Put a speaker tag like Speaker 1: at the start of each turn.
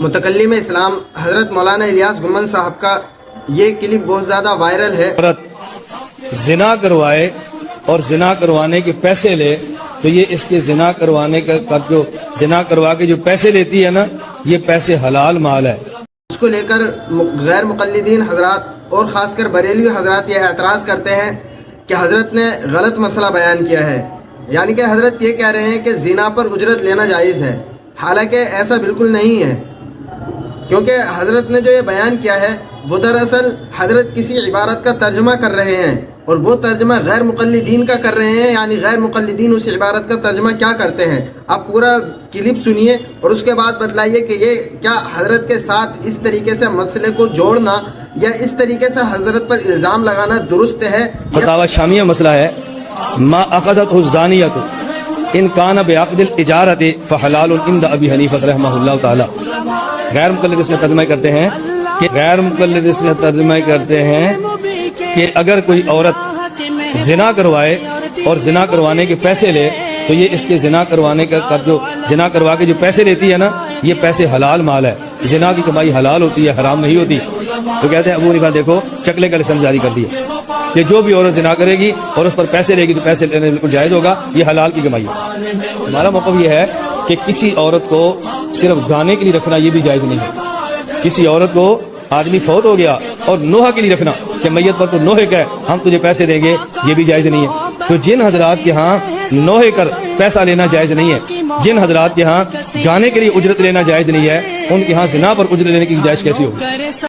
Speaker 1: متکلم اسلام حضرت مولانا الیاس گمن صاحب کا یہ کلپ بہت زیادہ وائرل ہے۔
Speaker 2: زنا کروائے اور زنا کروانے کے پیسے لے تو یہ اس کے زنا کروانے کا جو زنا کروا کے جو پیسے لیتی ہے نا، یہ پیسے حلال مال ہے۔
Speaker 1: اس کو لے کر غیر مقلدین حضرات اور خاص کر بریلوی حضرات یہ اعتراض کرتے ہیں کہ حضرت نے غلط مسئلہ بیان کیا ہے، یعنی کہ حضرت یہ کہہ رہے ہیں کہ زنا پر اجرت لینا جائز ہے، حالانکہ ایسا بالکل نہیں ہے، کیونکہ حضرت نے جو یہ بیان کیا ہے وہ دراصل حضرت کسی عبارت کا ترجمہ کر رہے ہیں، اور وہ ترجمہ غیر مقلدین کا کر رہے ہیں، یعنی غیر مقلدین اس عبارت کا ترجمہ کیا کرتے ہیں۔ آپ پورا کلپ سنیے اور اس کے بعد بتلائیے کہ یہ کیا حضرت کے ساتھ اس طریقے سے مسئلے کو جوڑنا یا اس طریقے سے حضرت پر الزام لگانا درست ہے؟
Speaker 2: فتاوی شامیہ مسئلہ ہے، ما اخذته الزانیۃ ان کان بعقد الاجارۃ فحلال عند ابی حنیفہ رحمہ اللہ تعالی۔ غیر مقلد اس کا ترجمہ کرتے ہیں کہ اگر کوئی عورت زنا کروائے اور زنا کروانے کے پیسے لے تو یہ اس کے زنا کروانے کا جو زنا کروا کے جو پیسے لیتی ہے نا، یہ پیسے حلال مال ہے۔ زنا کی کمائی حلال ہوتی ہے، حرام نہیں ہوتی۔ تو کہتے ہیں ابو حنیفہ دیکھو چکلے کا لسان جاری کر دیا کہ جو بھی عورت زنا کرے گی اور اس پر پیسے لے گی تو پیسے لینے بالکل جائز ہوگا، یہ حلال کی کمائی ہے۔ ہمارا موقف یہ ہے کہ کسی عورت کو صرف گانے کے لیے رکھنا یہ بھی جائز نہیں ہے۔ کسی عورت کو آدمی فوت ہو گیا اور نوحہ کے لیے رکھنا کہ میت پر تو نوحے کا ہے، ہم تجھے پیسے دیں گے، یہ بھی جائز نہیں ہے۔ تو جن حضرات کے ہاں نوحے کر پیسہ لینا جائز نہیں ہے، جن حضرات کے ہاں گانے کے لیے اجرت لینا جائز نہیں ہے، ان کے ہاں زنا پر اجرت لینے کی گنجائش کیسی ہوگی؟